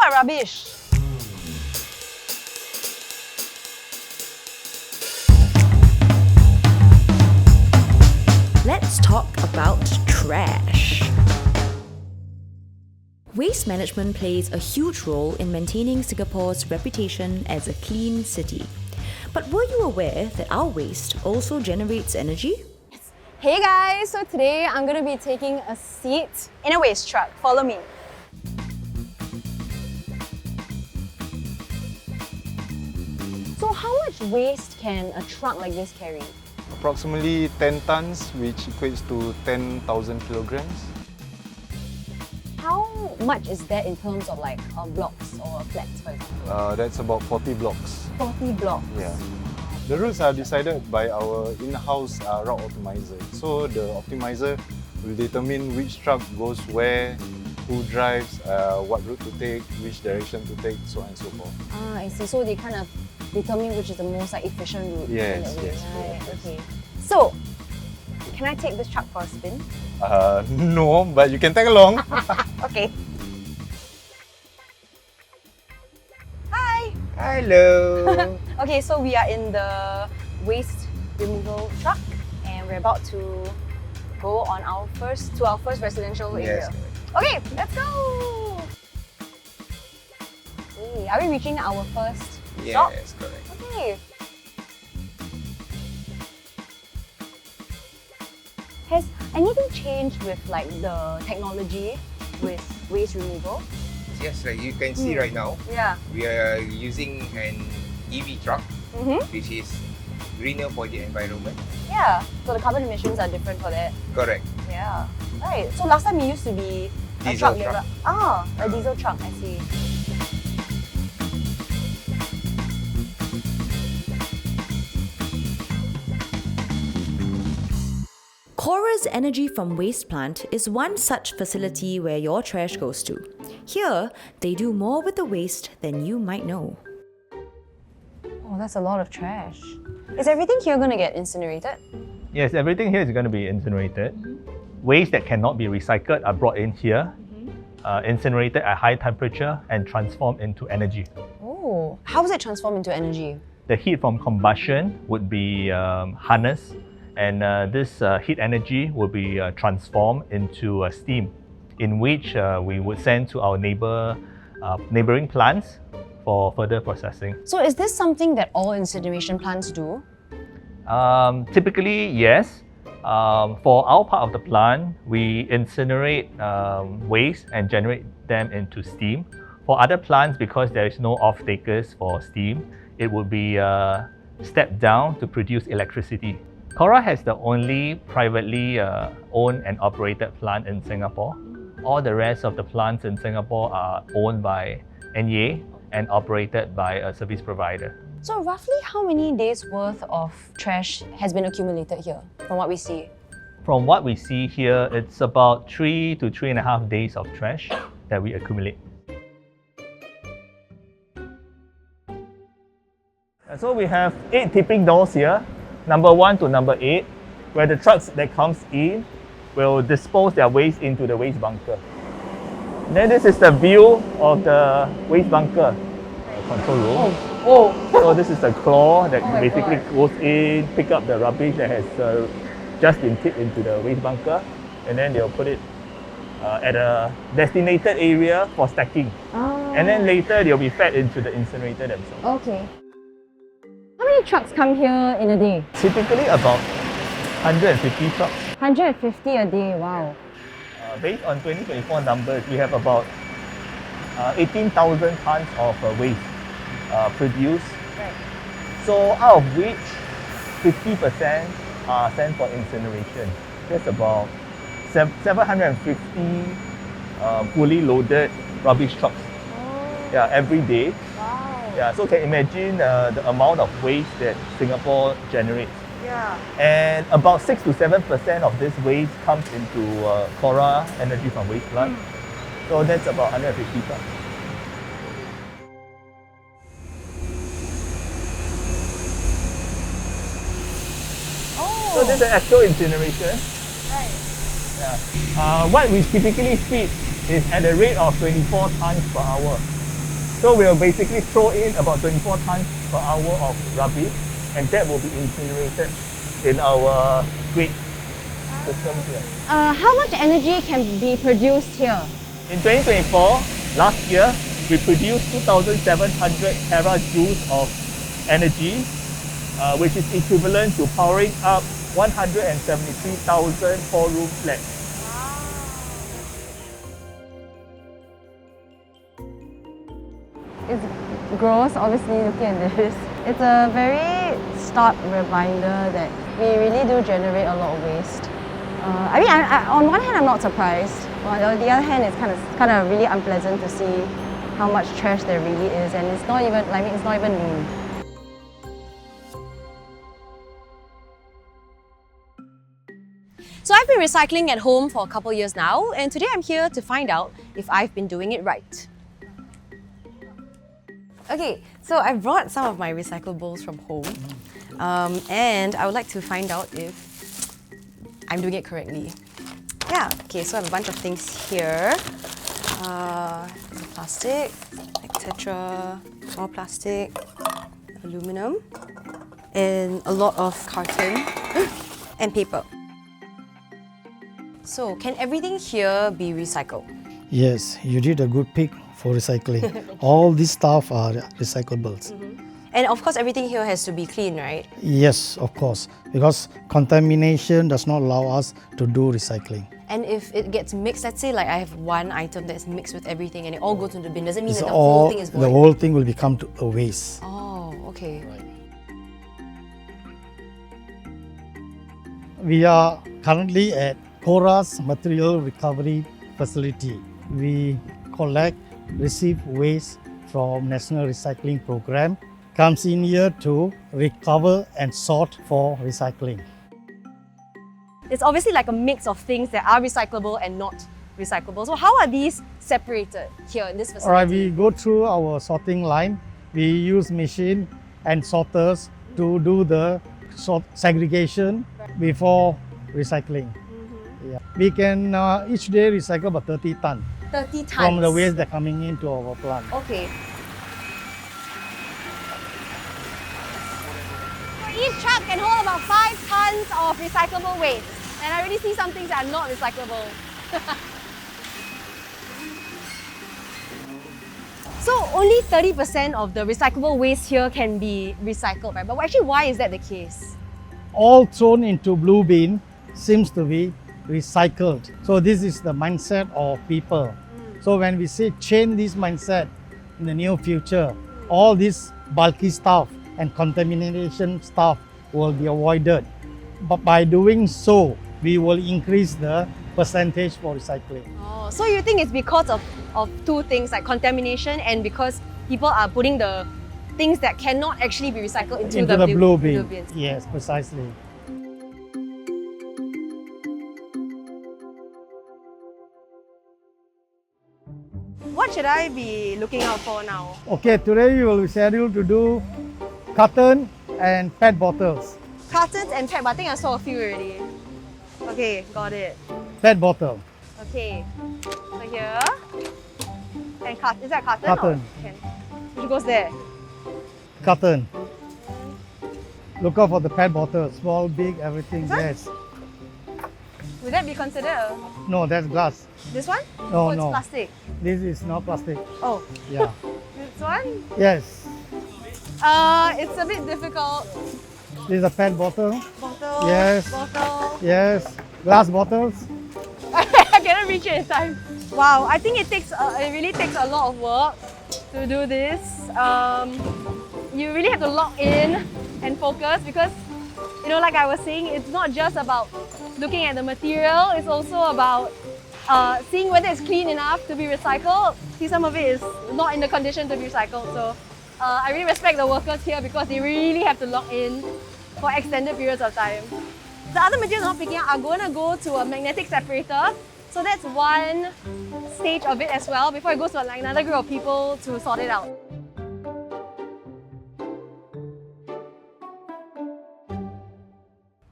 that rubbish. Let's talk about trash. Waste management plays a huge role in maintaining Singapore's reputation as a clean city. But were you aware that our waste also generates energy? Hey guys, so today I'm going to be taking a seat in a waste truck. Follow me. So how much waste can a truck like this carry? Approximately 10 tons, which equates to 10,000 kilograms. How much is that in terms of like blocks or flats, for example? That's about 40 blocks. 40 blocks? Yeah. The routes are decided by our in-house route optimizer. So the optimizer will determine which truck goes where, who drives, what route to take, which direction to take, so on and so forth. Ah, I see. So they kind of determine which is the most efficient route. Yes, in that way. yes. Right, Yes. okay. So, can I take this truck for a spin? No, but you can tag along. Okay. Hi! Hello! Okay, so we are in the waste removal truck and we're about to go on our first residential area. Yes. Okay, let's go! Okay, are we reaching our first stop? Yes, correct. Okay. Has anything changed with like the technology with waste removal? Yes, like you can see right now, Yeah. we are using an EV truck, Mm-hmm. which is greener for the environment. Yeah. So the carbon emissions are different for that. Correct. Yeah. Right. So last time it used to be a Diesel truck. truck. A diesel truck. I see. Cora's Energy from Waste plant is one such facility where your trash goes to. Here, they do more with the waste than you might know. Oh, that's a lot of trash. Is everything here going to get incinerated? Yes, everything here is going to be incinerated. Waste that cannot be recycled are brought in here, incinerated at high temperature and transformed into energy. Oh, how is it transformed into energy? The heat from combustion would be harnessed, and this heat energy will be transformed into steam, in which we would send to our neighboring plants for further processing. So is this something that all incineration plants do? Typically, yes. For our part of the plant, we incinerate waste and generate them into steam. For other plants, because there is no off-takers for steam, it would be stepped down to produce electricity. Cora has the only privately owned and operated plant in Singapore. All the rest of the plants in Singapore are owned by NEA and operated by a service provider. So roughly how many days worth of trash has been accumulated here from what we see? From what we see here, it's about 3 to 3.5 days of trash that we accumulate. So we have 8 tipping doors here, number 1 to number 8, where the trucks that comes in will dispose their waste into the waste bunker. Then this is the view of the waste bunker control room. So this is the claw that basically goes in, pick up the rubbish that has just been tipped into the waste bunker, and then they'll put it at a designated area for stacking. And then later they'll be fed into the incinerator themselves. Okay. How many trucks come here in a day? Typically about 150 trucks. 150 a day, wow. Based on 2024 numbers, we have about 18,000 tons of waste produced. Right. So out of which 50% are sent for incineration. That's about 750 fully loaded rubbish trucks. Yeah, every day. Wow. Yeah, so you can imagine the amount of waste that Singapore generates. Yeah. And about 6 to 7% of this waste comes into Cora Energy from Waste plant. So that's about 150 tons. So this is the actual incineration. Right. Yeah. What we typically feed is at a rate of 24 tons per hour. So we'll basically throw in about 24 tons per hour of rubbish, and that will be incinerated in our grid system here. How much energy can be produced here? In 2024, last year, we produced 2,700 terajoules of energy, which is equivalent to powering up 173,000 four-room flats. It's gross, obviously, looking at this. It's a very stark reminder that we really do generate a lot of waste. I on one hand, I'm not surprised. On the other hand, it's kind of really unpleasant to see how much trash there really is, and it's not even, it's not even mean. So I've been recycling at home for a couple years now, and today I'm here to find out if I've been doing it right. Okay, so I brought some of my recyclables from home, and I would like to find out if I'm doing it correctly. Yeah, okay, so I have a bunch of things here. Plastic, like Tetra, more plastic, aluminum, and a lot of carton and paper. So, can everything here be recycled? Yes, you did a good pick for recycling. All these stuff are recyclables. And of course, everything here has to be clean, right? Yes, of course, because contamination does not allow us to do recycling. And if it gets mixed, let's say like I have one item that's mixed with everything and it all goes into the bin, does it mean It's that the whole thing is void? the whole thing will become a waste. Oh, okay. We are currently at Kora's Material Recovery Facility. We collect, receive waste from National Recycling Program, comes in here to recover and sort for recycling. It's obviously like a mix of things that are recyclable and not recyclable. So how are these separated here in this facility? Alright, we go through our sorting line. We use machine and sorters to do the segregation before recycling. Yeah. We can each day recycle about 30 tons 30 tons. from the waste that coming into our plant. Okay. So each truck can hold about 5 tons of recyclable waste. And I already see some things that are not recyclable. So only 30% of the recyclable waste here can be recycled, right? But actually, why is that the case? All thrown into blue bin seems to be recycled. So this is the mindset of people. So when we say change this mindset in the near future, all this bulky stuff and contamination stuff will be avoided. But by doing so, we will increase the percentage for recycling. Oh, so you think it's because of two things, like contamination and because people are putting the things that cannot actually be recycled into the blue bin. bins. Yes, precisely. What should I be looking out for now? Okay, today we will be scheduled to do carton and PET bottles. Cartons and PET, but I think I saw a few already. Okay, got it. PET bottle. Okay, so here. And is that carton? Carton. Or can? Which goes there? Carton. Look out for the PET bottle, small, big, everything. This one? Yes. Would that be considered No, that's glass. this one? No, Oh, it's no. plastic. This is not plastic. Oh, Yeah. this one? Yes. It's a bit difficult. This is a PET bottle. Bottle. Yes. Bottle. Yes. Glass bottles. I cannot reach it in time. Wow, I think it really takes a lot of work to do this. You really have to lock in and focus because, like I was saying, it's not just about looking at the material, it's also about seeing whether it's clean enough to be recycled. See, some of it is not in the condition to be recycled. So I really respect the workers here because they really have to lock in for extended periods of time. The other materials not picking up are going to go to a magnetic separator. So that's one stage of it as well before it goes to another group of people to sort it out.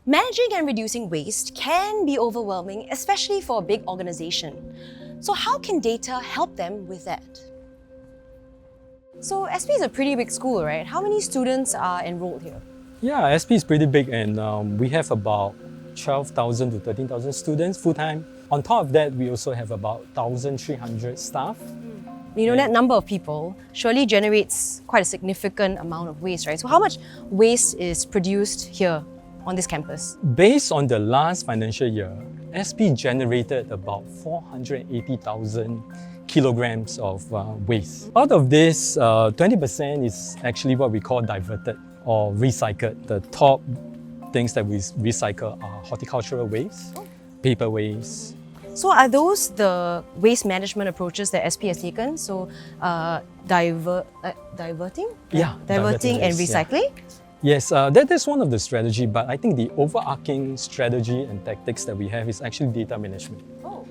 Managing and reducing waste can be overwhelming, especially for a big organization. So how can data help them with that? So SP is a pretty big school, right? How many students are enrolled here? Yeah, SP is pretty big, and we have about 12,000 to 13,000 students full-time. On top of that, we also have about 1,300 staff. You know, that number of people surely generates quite a significant amount of waste, right? So how much waste is produced here on this campus? Based on the last financial year, SP generated about 480,000 kilograms of waste. Out of this, 20% is actually what we call diverted or recycled. The top things that we recycle are horticultural waste, paper waste. So are those the waste management approaches that SP has taken? So diverting? Yeah, Diverting and waste, yeah. recycling? Yes, that is one of the strategy, but I think the overarching strategy and tactics that we have is actually data management. Oh.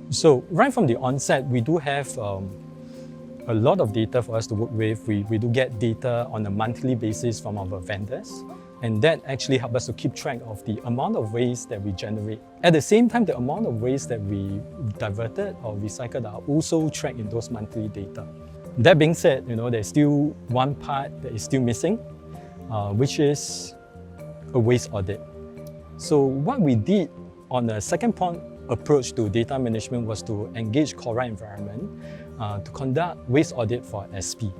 So right from the onset, we do have a lot of data for us to work with. We do get data on a monthly basis from our vendors, and that actually helps us to keep track of the amount of waste that we generate. At the same time, the amount of waste that we diverted or recycled are also tracked in those monthly data. That being said, there's still one part that is still missing, which is a waste audit. So what we did on the second point approach to data management was to engage Cora Environment to conduct waste audit for SP.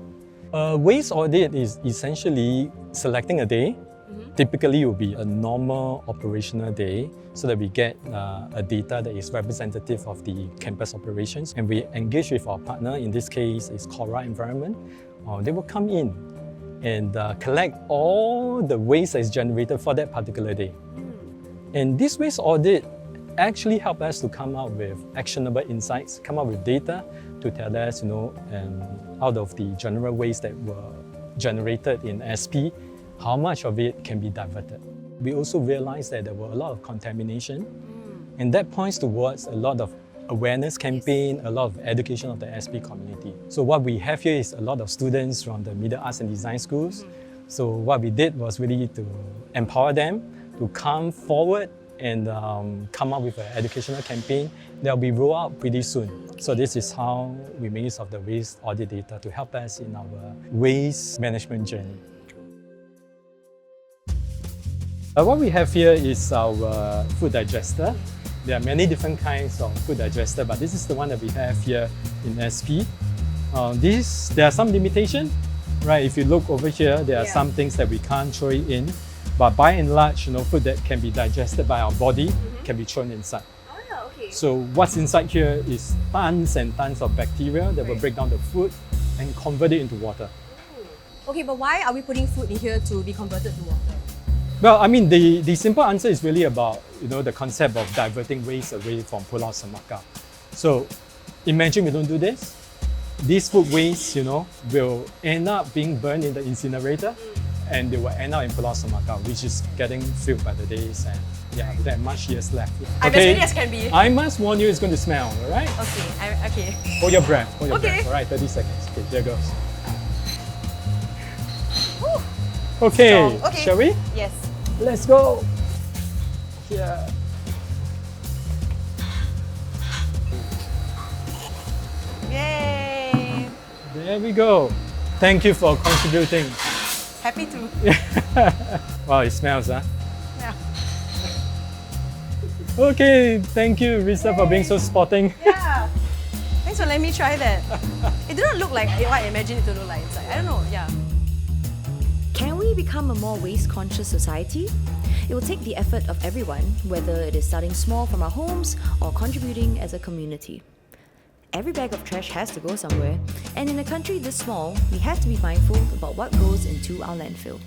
A waste audit is essentially selecting a day. Typically, it will be a normal operational day so that we get a data that is representative of the campus operations. And we engage with our partner, in this case is Cora Environment. They will come in and collect all the waste that is generated for that particular day. And this waste audit actually help us to come up with actionable insights, come up with data to tell us, out of the general waste that were generated in SP, how much of it can be diverted. We also realized that there were a lot of contamination, and that points towards a lot of awareness campaign, a lot of education of the SP community. So what we have here is a lot of students from the Middle Arts and Design schools. So what we did was really to empower them to come forward and come up with an educational campaign that will be rolled out pretty soon. So this is how we make use of the waste audit data to help us in our waste management journey. What we have here is our food digester. There are many different kinds of food digester, but this is the one that we have here in SP. There are some limitations, right? If you look over here, there are some things that we can't throw it in, but by and large, food that can be digested by our body can be thrown inside. Oh, okay. So what's inside here is tons and tons of bacteria that will break down the food and convert it into water. Okay, but why are we putting food in here to be converted to water? Well, I mean, the simple answer is really about the concept of diverting waste away from Pulau Semakau. So imagine we don't do this. This food waste, will end up being burned in the incinerator, and they will end up in Pulau Semakau, which is getting filled by the days, and yeah, we don't have much years left. I'm as ready as can be. I must warn you, it's going to smell, all right? Okay, okay. Hold your breath, hold your Okay. breath. All right, 30 seconds. Okay, there goes. Okay, Okay. shall we? Yes. Let's go. Yeah. Yay! There we go. Thank you for contributing. Happy to. Wow, it smells, huh? Yeah. Okay, thank you, Risa, for being so sporting. Yeah. Thanks for letting me try that. It didn't look like what I imagined it to look like inside. I don't know, yeah. Can we become a more waste-conscious society? It will take the effort of everyone, whether it is starting small from our homes or contributing as a community. Every bag of trash has to go somewhere, and in a country this small, we have to be mindful about what goes into our landfill.